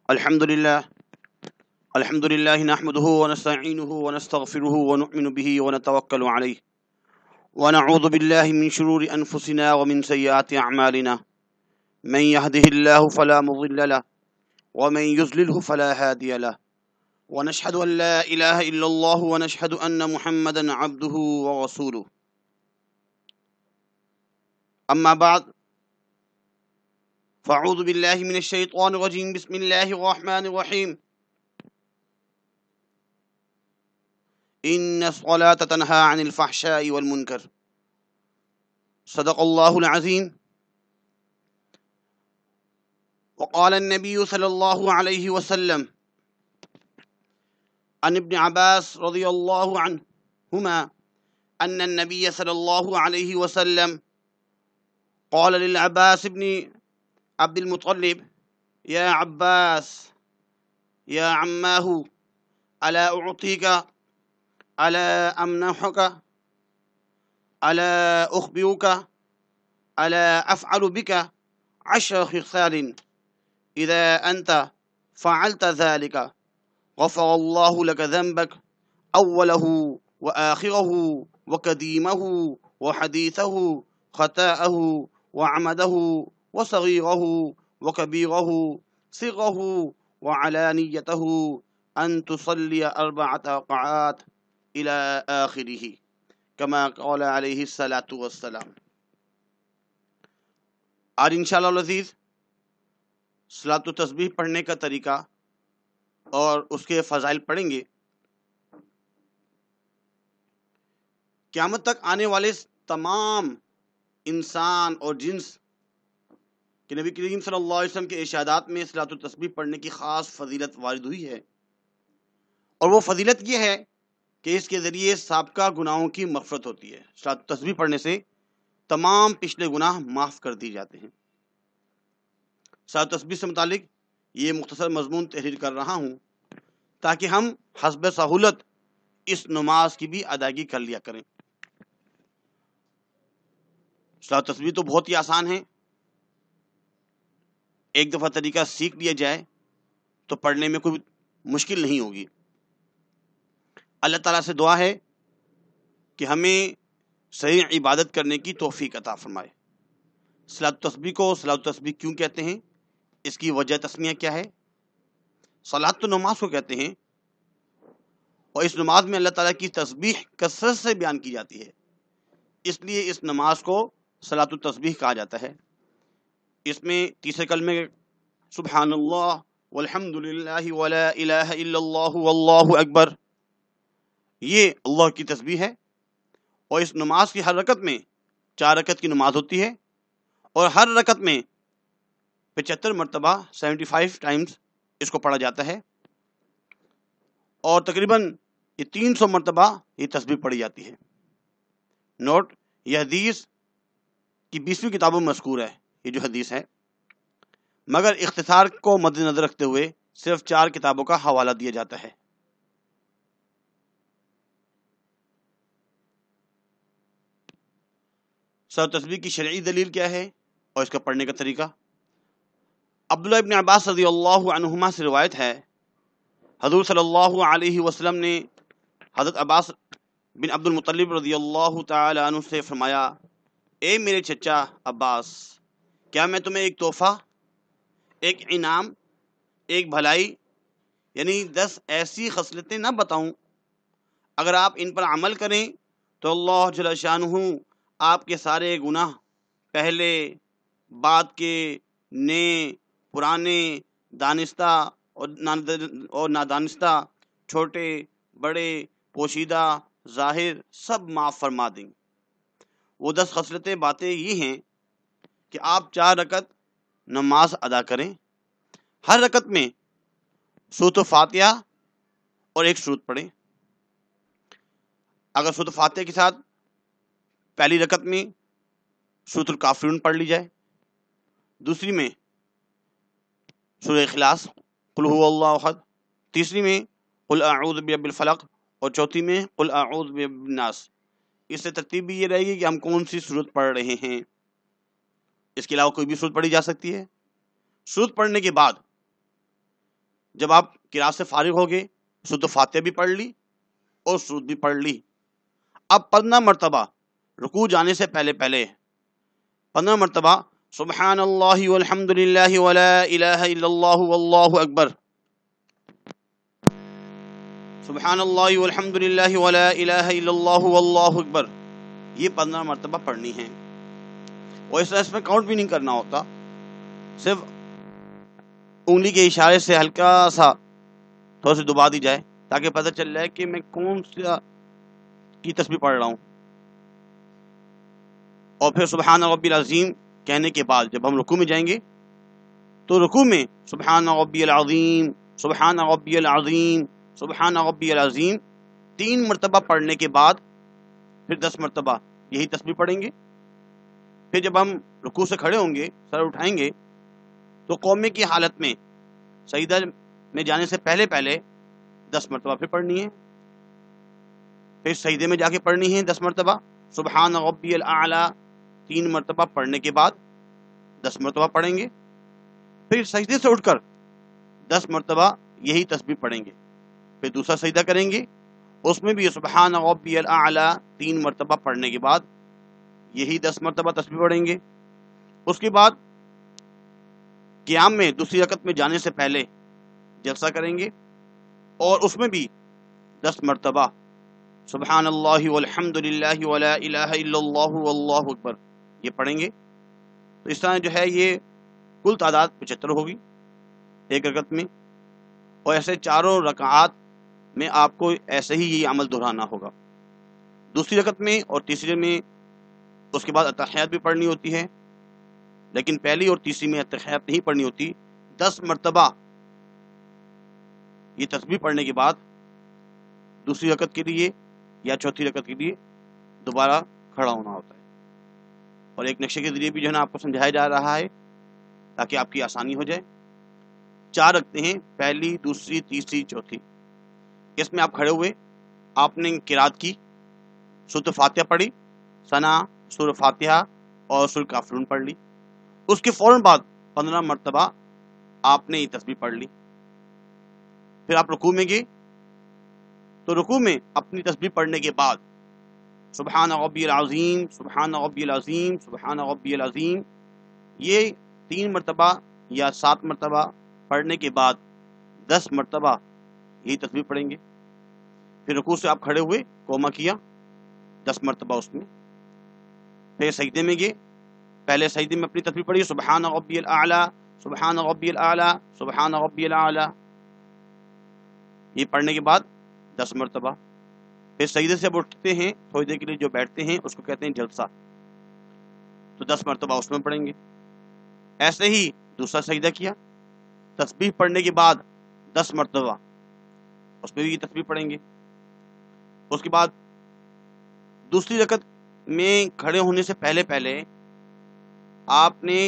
الحمد لله نحمده ونستعينه ونستغفره ونؤمن به ونتوكل عليه ونعوذ بالله من شرور أنفسنا ومن سيئات أعمالنا من يهده الله فلا مضل له ومن يضلله فلا هادي له ونشهد أن لا إله إلا الله ونشهد أن محمدا عبده ورسوله أما بعد فأعوذ بالله من الشيطان الرجيم بسم الله الرحمن الرحيم إن الصلاة تنهى عن الفحشاء والمنكر صدق الله العظيم وقال النبي صلى الله عليه وسلم عن ابن عباس رضي الله عنهما أن النبي صلى الله عليه وسلم قال للعباس بن عبد المطلب يا عباس يا عماه ألا أعطيك ألا أمنحك ألا أخبرك ألا أفعل بك 10 خصال إذا أنت فعلت ذلك غفر الله لك ذنبك أوله وآخره وقديمه وحديثه خطاءه وعمده وصغيره وكبيره صغره وعلانيته أن تصلي 4 ركعات إلى آخره كما قال عليه الصلاة والسلام۔ آج انشاءاللہ العزیز صلاۃ التسبیح پڑھنے کا طریقہ اور اس کے فضائل پڑھیں گے۔ قیامت تک آنے والے تمام انسان اور جنس کہ نبی کریم صلی اللہ علیہ وسلم کے ارشادات میں صلاۃ التسبیح پڑھنے کی خاص فضیلت وارد ہوئی ہے، اور وہ فضیلت یہ ہے کہ اس کے ذریعے سابقہ گناہوں کی مغفرت ہوتی ہے۔ صلاۃ التسبیح پڑھنے سے تمام پچھلے گناہ معاف کر دی جاتے ہیں۔ صلاۃ التسبیح سے متعلق یہ مختصر مضمون تحریر کر رہا ہوں تاکہ ہم حسب سہولت اس نماز کی بھی ادائیگی کر لیا کریں۔ صلاۃ التسبیح تو بہت ہی آسان ہے، ایک دفعہ طریقہ سیکھ لیا جائے تو پڑھنے میں کوئی مشکل نہیں ہوگی۔ اللہ تعالیٰ سے دعا ہے کہ ہمیں صحیح عبادت کرنے کی توفیق عطا فرمائے۔ صلاۃ التسبیح کو صلاۃ التسبیح کیوں کہتے ہیں، اس کی وجہ تسمیہ کیا ہے؟ صلاۃ تو نماز کو کہتے ہیں، اور اس نماز میں اللہ تعالیٰ کی تسبیح کثرت سے بیان کی جاتی ہے، اس لیے اس نماز کو صلاۃ التسبیح کہا جاتا ہے۔ اس میں تیسرے کلمے سبحان اللہ والحمد للہ ولا الہ الا اللہ واللہ اکبر، یہ اللہ کی تسبیح ہے، اور اس نماز کی ہر رکعت میں 4 رکعت کی نماز ہوتی ہے، اور ہر رکعت میں 75 مرتبہ 75 ٹائمز اس کو پڑھا جاتا ہے، اور تقریباً یہ 300 مرتبہ یہ تسبیح پڑھی جاتی ہے۔ نوٹ، یہ حدیث کی 20ویں کتابوں میں مذکور ہے، یہ جو حدیث ہے، مگر اختصار کو مد نظر رکھتے ہوئے صرف 4 کتابوں کا حوالہ دیا جاتا ہے۔ صلاۃ التسبیح کی شرعی دلیل کیا ہے اور اس کا پڑھنے کا طریقہ؟ عبداللہ ابن عباس رضی اللہ عنہما سے روایت ہے، حضور صلی اللہ علیہ وسلم نے حضرت عباس بن عبد المطلب رضی اللہ تعالی عنہ سے فرمایا، اے میرے چچا عباس، کیا میں تمہیں ایک تحفہ، ایک انعام، ایک بھلائی یعنی 10 ایسی خصلتیں نہ بتاؤں؟ اگر آپ ان پر عمل کریں تو اللہ جل شانہ آپ کے سارے گناہ، پہلے بعد کے، نئے پرانے، دانستہ اور نادانستہ، چھوٹے بڑے، پوشیدہ ظاہر، سب معاف فرما دیں۔ وہ 10 خصلتیں باتیں یہ ہیں کہ آپ 4 رکعت نماز ادا کریں، ہر رکعت میں سورۃ فاتحہ اور ایک سورت پڑھیں۔ اگر سورۃ فاتحہ کے ساتھ پہلی رکعت میں سورۃ الکافرون پڑھ لی جائے، دوسری میں سورہ اخلاص قل هو اللہ احد، تیسری میں قل اعوذ برب الفلق، اور چوتھی میں قل اعوذ برب الناس۔ اس سے ترتیب بھی یہ رہے گی کہ ہم کون سی سورت پڑھ رہے ہیں، اس کے علاوہ کوئی بھی سورت پڑھی جا سکتی ہے۔ سورت پڑھنے کے بعد جب آپ قراءت سے فارغ ہو گئے، سورۃ فاتحہ بھی پڑھ لی اور سورت بھی پڑھ لی، اب 15 مرتبہ رکوع جانے سے پہلے 15 مرتبہ سبحان اللہ والحمد للہ ولا الہ الا اللہ واللہ اکبر، سبحان اللہ والحمد للہ ولا الہ الا اللہ واللہ اکبر، یہ 15 مرتبہ پڑھنی ہے۔ اور اس میں کاؤنٹ بھی نہیں کرنا ہوتا، صرف انگلی کے اشارے سے ہلکا سا تھوڑا سی دبا دی جائے تاکہ پتہ چل جائے کہ میں کون سا کی تسبیح پڑھ رہا ہوں۔ اور پھر سبحان ربی العظیم کہنے کے بعد جب ہم رکوع میں جائیں گے تو رکوع میں سبحان ربی العظیم، سبحان ربی العظیم، سبحان ربی العظیم 3 مرتبہ پڑھنے کے بعد پھر 10 مرتبہ یہی تسبیح پڑھیں گے۔ پھر جب ہم رکوع سے کھڑے ہوں گے، سر اٹھائیں گے، تو قومے کی حالت میں سجدہ میں جانے سے پہلے 10 مرتبہ پھر پڑھنی ہے، پھر سجدے میں جا کے پڑھنی ہے 10 مرتبہ سبحان ربی الاعلی، 3 مرتبہ پڑھنے کے بعد 10 مرتبہ پڑھیں گے، پھر سجدے سے اٹھ کر 10 مرتبہ یہی تسبیح پڑھیں گے، پھر دوسرا سجدہ کریں گے، اس میں بھی سبحان ربی الاعلی 3 مرتبہ پڑھنے کے بعد یہی 10 مرتبہ تسبیح پڑھیں گے۔ اس کے بعد قیام میں دوسری رکعت میں جانے سے پہلے جلسہ کریں گے اور اس میں بھی 10 مرتبہ سبحان اللہ والحمد للہ ولا الہ الا اللہ واللہ اکبر یہ پڑھیں گے۔ تو اس طرح جو ہے یہ کل تعداد 75 ہوگی ایک رکعت میں، اور ایسے چاروں رکعات میں آپ کو ایسے ہی یہ عمل دہرانا ہوگا۔ دوسری رکعت میں اور تیسری میں اس کے بعد اتحیات بھی پڑھنی ہوتی ہے، لیکن پہلی اور تیسری میں اتحیات نہیں پڑھنی ہوتی۔ 10 مرتبہ یہ تسبیح پڑھنے کے بعد دوسری رکعت کے لیے یا چوتھی رکعت کے لیے دوبارہ کھڑا ہونا ہوتا ہے، اور ایک نقشے کے ذریعے بھی جو ہے نا آپ کو سمجھایا جا رہا ہے تاکہ آپ کی آسانی ہو جائے۔ 4 رکھتے ہیں، پہلی، دوسری، تیسری، چوتھی۔ اس میں آپ کھڑے ہوئے، آپ نے قرات کی، سورۃ فاتحہ پڑھی، ثنا، سورۃ فاتحہ اور سورۃ کافرون پڑھ لی، اس کے فوراً بعد 15 مرتبہ آپ نے یہ تسبیح پڑھ لی۔ پھر آپ رکوع میں گئے تو رکوع میں اپنی تسبیح پڑھنے کے بعد سبحان ربی العظیم، سبحان ربی العظیم، سبحان ربی العظیم یہ 3 مرتبہ یا 7 مرتبہ پڑھنے کے بعد 10 مرتبہ یہی تسبیح پڑھیں گے۔ پھر رکوع سے آپ کھڑے ہوئے، قومہ کیا 10 مرتبہ اس میں، پھر سجدے میں گئے، پہلے سجدے میں اپنی تسبیح پڑھی سبحان ربی الاعلی، سبحان ربی الاعلی، سبحان ربی الاعلی، یہ پڑھنے کے بعد 10 مرتبہ۔ پھر سجدے سے اب اٹھتے ہیں، تھوڑی دیر کے لیے جو بیٹھتے ہیں اس کو کہتے ہیں جلسہ، تو 10 مرتبہ اس میں پڑھیں گے۔ ایسے ہی دوسرا سجدہ کیا، تسبیح پڑھنے کے بعد 10 مرتبہ اس میں بھی یہ تسبیح پڑھیں گے۔ اس کے بعد دوسری رکعت میں کھڑے ہونے سے پہلے آپ نے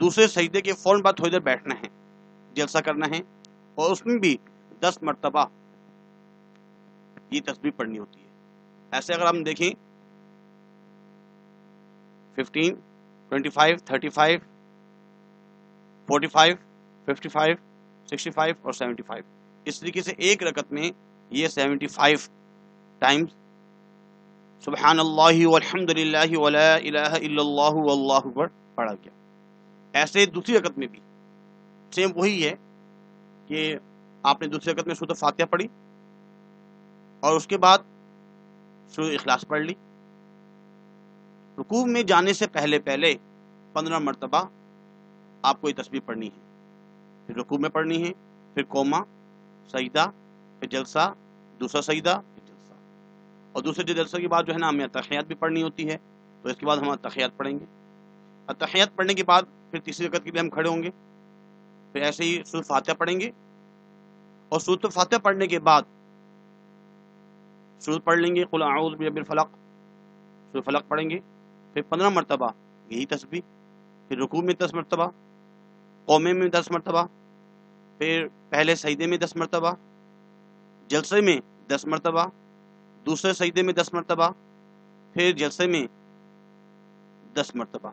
دوسرے سجدے کے فوراً بعد تھوڑی دیر بیٹھنا ہے، جلسہ کرنا ہے، اور اس میں بھی 10 مرتبہ یہ تسبیح پڑھنی ہوتی ہے۔ ایسے اگر ہم دیکھیں 15، 25، 35، 45، 55، 65 اور 75، اس طریقے سے ایک رکعت میں یہ 75 ٹائمز سبحان اللہ والحمد للہ ولا الہ الا اللہ واللہ اکبر پڑھا گیا۔ ایسے دوسری رکعت میں بھی سیم وہی ہے کہ آپ نے دوسری رکعت میں سورۃ فاتحہ پڑھی اور اس کے بعد سورۃ اخلاص پڑھ لی۔ رکوع میں جانے سے پہلے 15 مرتبہ آپ کو یہ تسبیح پڑھنی ہے، پھر رکوع میں پڑھنی ہے، پھر قومہ، سجدہ، پھر جلسہ، دوسرا سجدہ، پھر جلسہ، اور دوسرے جلسے کے بعد جو ہے نا ہمیں اتحیات بھی پڑھنی ہوتی ہے، تو اس کے بعد ہم اتحیات پڑھیں گے۔ اتحیات پڑھنے کے بعد پھر تیسری رکعت کے لیے ہم کھڑے ہوں گے، پھر ایسے ہی سورۃ فاتحہ پڑھیں گے، اور سورۃ فاتحہ پڑھنے کے بعد سورۃ پڑھ لیں گے قل اعوذ برب الفلق، سورۃ فلق پڑھیں گے، پھر 15 مرتبہ یہی تسبیح، پھر رکوع میں 10 مرتبہ، قومے میں 10 مرتبہ، پھر پہلے سجدے میں 10 مرتبہ، جلسے میں 10 مرتبہ، دوسرے سجدے میں 10 مرتبہ، پھر جلسے میں 10 مرتبہ،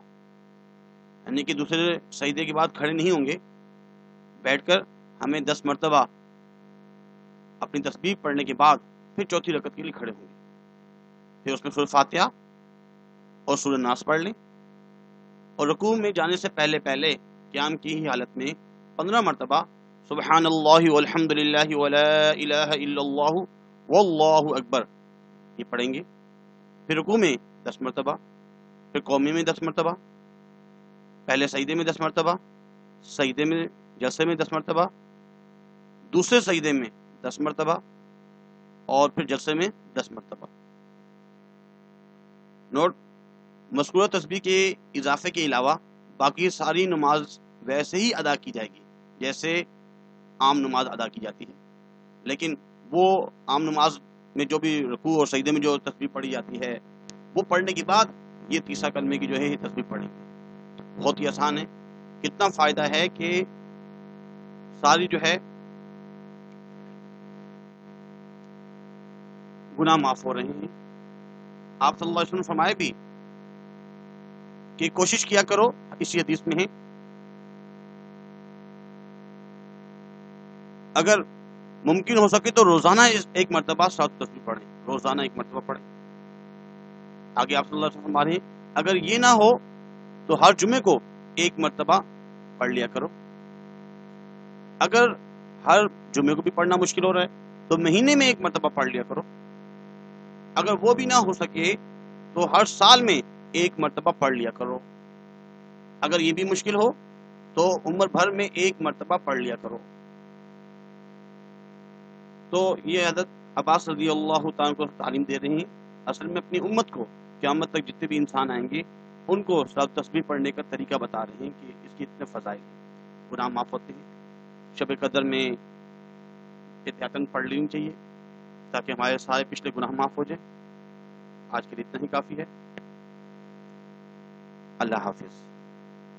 یعنی کہ دوسرے سجدے کے بعد کھڑے نہیں ہوں گے، بیٹھ کر ہمیں 10 مرتبہ اپنی تسبیح پڑھنے کے بعد پھر چوتھی رکعت کے لیے کھڑے ہوں گے، پھر اس میں سورہ فاتحہ اور سورہ ناس پڑھ لیں، اور رکوع میں جانے سے پہلے قیام کی ہی حالت میں 15 مرتبہ سبحان اللہ والحمد للہ ولا الہ الا اللہ واللہ اکبر یہ پڑھیں گے، پھر رکوع میں 10 مرتبہ، پھر قومی میں 10 مرتبہ، پہلے سجدے میں 10 مرتبہ، سجدے میں جلسے میں 10 مرتبہ، دوسرے سجدے میں 10 مرتبہ، اور پھر جلسے میں 10 مرتبہ۔ نوٹ: مذکورہ تسبیح کے اضافے کے علاوہ باقی ساری نماز ویسے ہی ادا کی جائے گی جیسے عام نماز ادا کی جاتی ہے، لیکن وہ عام نماز میں جو بھی رکوع اور سجدے میں جو تسبیح پڑھی جاتی ہے وہ پڑھنے کے بعد یہ تیسرا کلمے کی جو ہے یہ تسبیح پڑھیں گے۔ بہت ہی آسان ہے، کتنا فائدہ ہے کہ ساری جو ہے گناہ معاف ہو رہے ہیں۔ آپ صلی اللہ علیہ وسلم نے فرمایا بھی کہ کوشش کیا کرو، اسی حدیث میں ہے، اگر ممکن ہو سکے تو روزانہ ایک مرتبہ صلوات تسبیح پڑھیں، روزانہ ایک مرتبہ پڑھیں۔ آگے آپ صلی اللہ علیہ وسلم فرما رہے ہیں اگر یہ نہ ہو تو ہر جمعے کو ایک مرتبہ پڑھ لیا کرو، اگر ہر جمعے کو بھی پڑھنا مشکل ہو رہا ہے تو مہینے میں ایک مرتبہ پڑھ لیا کرو، اگر وہ بھی نہ ہو سکے تو ہر سال میں ایک مرتبہ پڑھ لیا کرو، اگر یہ بھی مشکل ہو تو عمر بھر میں ایک مرتبہ پڑھ لیا کرو۔ تو یہ حضرت عباس رضی اللہ تعالیٰ کو تعلیم دے رہے ہیں، اصل میں اپنی امت کو قیامت تک جتنے بھی انسان آئیں گے ان کو صلوات تسبیح پڑھنے کا طریقہ بتا رہے ہیں کہ اس کے اتنے فضائل ہیں، گناہ معاف ہوتے ہیں۔ شب قدر میں احتیاطاً پڑھ لینی چاہیے تاکہ ہمارے سارے پچھلے گناہ معاف ہو جائیں۔ آج کے لیے اتنا ہی کافی ہے۔ اللہ حافظ۔